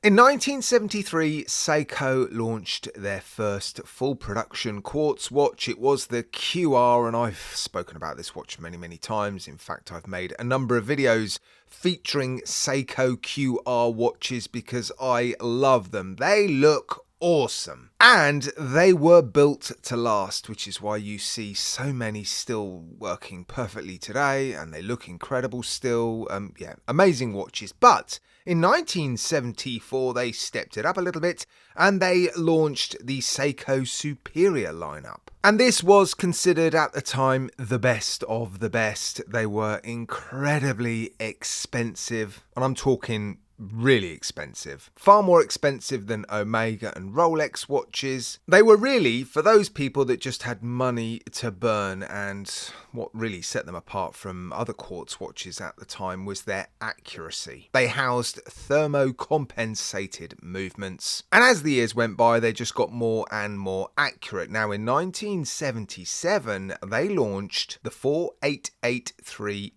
In 1973, Seiko launched their first full production quartz watch. It was the QR, and I've spoken about this watch many times. In fact, I've made a number of videos featuring Seiko QR watches because I love them. They look awesome. And they were built to last, which is why you see so many still working perfectly today, and they look incredible still. Yeah, amazing watches. But in 1974, they stepped it up a little bit and they launched the Seiko Superior lineup. And this was considered at the time the best of the best. They were incredibly expensive, and I'm talking really expensive. Far more expensive than Omega and Rolex watches. They were really for those people that just had money to burn, and what really set them apart from other quartz watches at the time was their accuracy. They housed thermocompensated movements, and as the years went by they just got more and more accurate. Now in 1977 they launched the 4883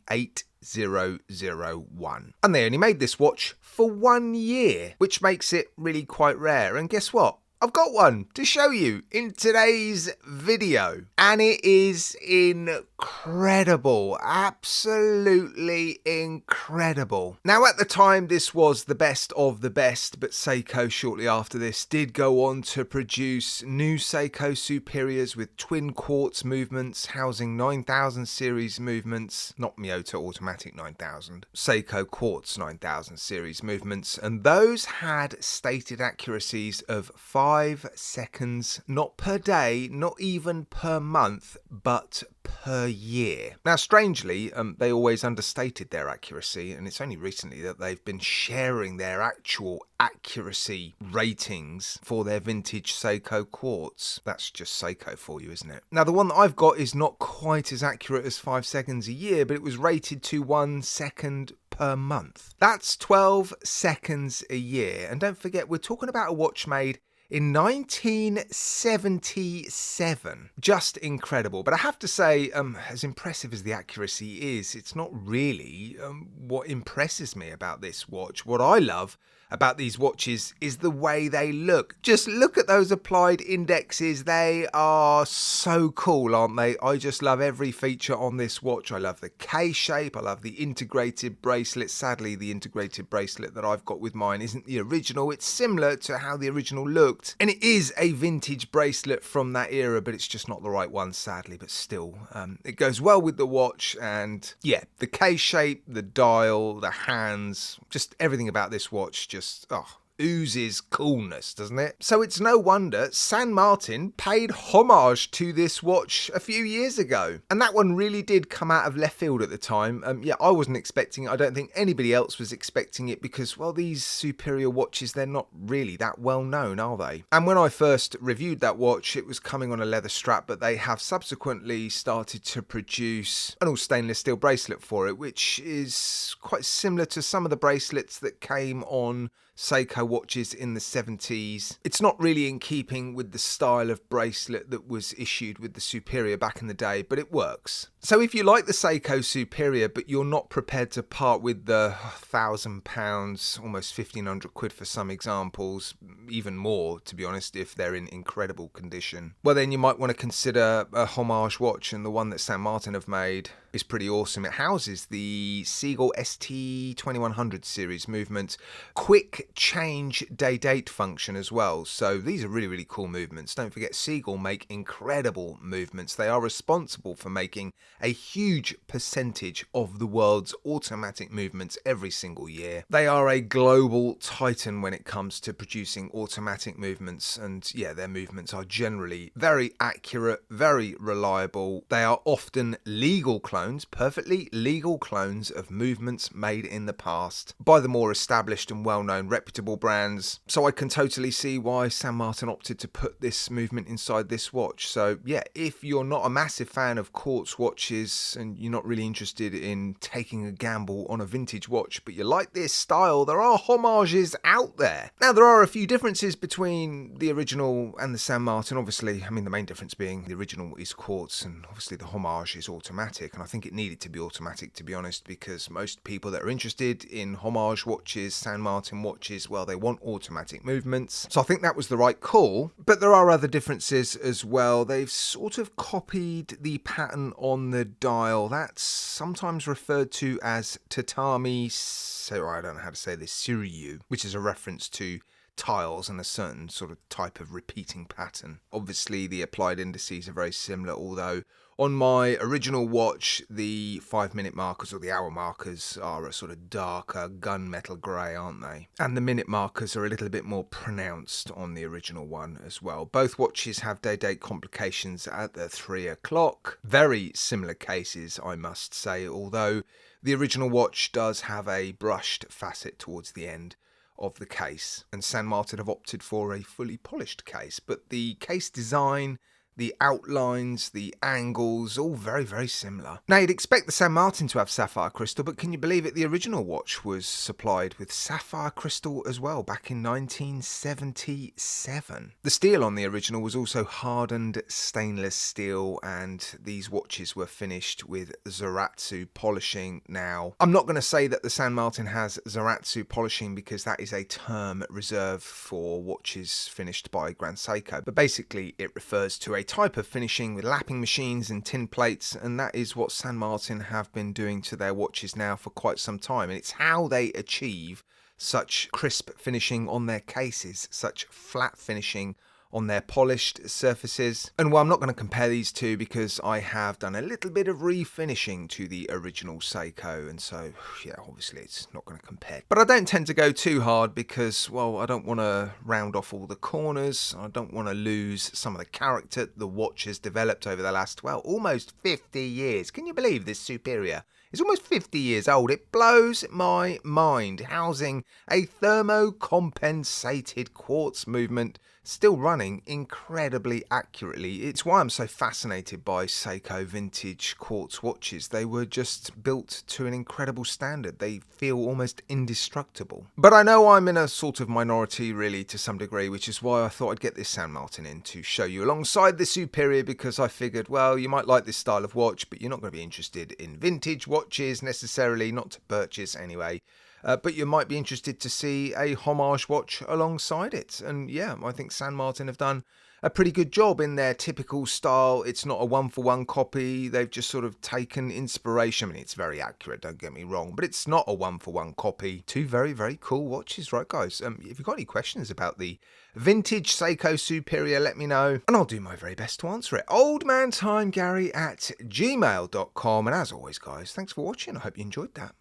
001. And they only made this watch for 1 year, which makes it really quite rare. And guess what? I've got one to show you in today's video, and it is incredible, absolutely incredible. Now at the time this was the best of the best, but Seiko shortly after this did go on to produce new Seiko Superiors with twin quartz movements housing 9000 series movements, not Miyota Automatic 9000, Seiko Quartz 9000 series movements, and those had stated accuracies of 5 seconds, not per day, not even per month, but per year. Now strangely, they always understated their accuracy, and it's only recently that they've been sharing their actual accuracy ratings for their vintage Seiko quartz. That's just Seiko for you, isn't it? Now the one that I've got is not quite as accurate as 5 seconds a year, but it was rated to 1 second per month. That's 12 seconds a year, and don't forget we're talking about a watch made in 1977. Just incredible. But I have to say, as impressive as the accuracy is, it's not really what impresses me about this watch. What I love about these watches is the way they look. Just look at those applied indexes. They are so cool, aren't they? I just love every feature on this watch. I love the K shape. I love the integrated bracelet. Sadly, the integrated bracelet that I've got with mine isn't the original. It's similar to how the original looked, and it is a vintage bracelet from that era, but it's just not the right one, sadly. But still, it goes well with the watch. And yeah, the K shape, the dial, the hands, just everything about this watch just oozes coolness, doesn't it? So it's no wonder San Martin paid homage to this watch a few years ago, and that one really did come out of left field at the time. Yeah, I wasn't expecting it. I don't think anybody else was expecting it because, well, these Superior watches, they're not really that well known, are they? And when I first reviewed that watch, it was coming on a leather strap, but they have subsequently started to produce an all stainless steel bracelet for it, which is quite similar to some of the bracelets that came on Seiko watches in the 70s. It's not really in keeping with the style of bracelet that was issued with the Superior back in the day, but it works. So if you like the Seiko Superior, but you're not prepared to part with the £1,000, almost 1,500 quid for some examples, even more, to be honest, if they're in incredible condition, well then you might want to consider a homage watch, and the one that San Martin have made is pretty awesome. It houses the Seagull ST2100 series movement, quick change day date function as well. So these are really cool movements. Don't forget, Seagull make incredible movements. They are responsible for making a huge percentage of the world's automatic movements every single year. They are a global titan when it comes to producing automatic movements, and yeah, their movements are generally very accurate, very reliable. They are often legal clones, perfectly legal clones of movements made in the past by the more established and well-known reputable brands. So I can totally see why San Martin opted to put this movement inside this watch. So yeah, if you're not a massive fan of quartz watches and you're not really interested in taking a gamble on a vintage watch, but you like this style, there are homages out there. Now there are a few differences between the original and the San Martin. Obviously, I mean, the main difference being the original is quartz and obviously the homage is automatic, and I think it needed to be automatic, to be honest, because most people that are interested in homage watches, San Martin watches, well, they want automatic movements. So I think that was the right call. But there are other differences as well. They've sort of copied the pattern on the dial. That's sometimes referred to as tatami, so I don't know how to say this, suryu, which is a reference to tiles and a certain sort of type of repeating pattern. Obviously, the applied indices are very similar, although on my original watch, the 5-minute markers or the hour markers are a sort of darker gunmetal grey, aren't they? And the minute markers are a little bit more pronounced on the original one as well. Both watches have day-date complications at the 3 o'clock. Very similar cases, I must say, although the original watch does have a brushed facet towards the end of the case, and San Martin have opted for a fully polished case, but the case design, the outlines, the angles, all very, very similar. Now, you'd expect the San Martin to have sapphire crystal, but can you believe it? The original watch was supplied with sapphire crystal as well back in 1977. The steel on the original was also hardened stainless steel, and these watches were finished with Zaratsu polishing. Now, I'm not going to say that the San Martin has Zaratsu polishing because that is a term reserved for watches finished by Grand Seiko, but basically it refers to a type of finishing with lapping machines and tin plates, and that is what San Martin have been doing to their watches now for quite some time, and it's how they achieve such crisp finishing on their cases, such flat finishing on their polished surfaces. And well, I'm not going to compare these two because I have done a little bit of refinishing to the original Seiko, and so yeah, obviously it's not going to compare. But I don't tend to go too hard because, well, I don't want to round off all the corners. I don't want to lose some of the character the watch has developed over the last, well, almost 50 years. Can you believe this Superior? It's almost 50 years old. It blows my mind, housing a thermocompensated quartz movement, still running incredibly accurately. It's why I'm so fascinated by Seiko vintage quartz watches. They were just built to an incredible standard. They feel almost indestructible. But I know I'm in a sort of minority really to some degree, which is why I thought I'd get this San Martin in to show you alongside the Superior, because I figured, well, you might like this style of watch, but you're not going to be interested in vintage watches necessarily, not to purchase anyway. But you might be interested to see a homage watch alongside it. And yeah, I think San Martin have done a pretty good job in their typical style. It's not a one-for-one copy. They've just sort of taken inspiration. I mean, it's very accurate, don't get me wrong, but it's not a one-for-one copy. Two very, very cool watches, right, guys? If you've got any questions about the vintage Seiko Superior, let me know, and I'll do my very best to answer it. oldmantimegary@gmail.com. And as always, guys, thanks for watching. I hope you enjoyed that.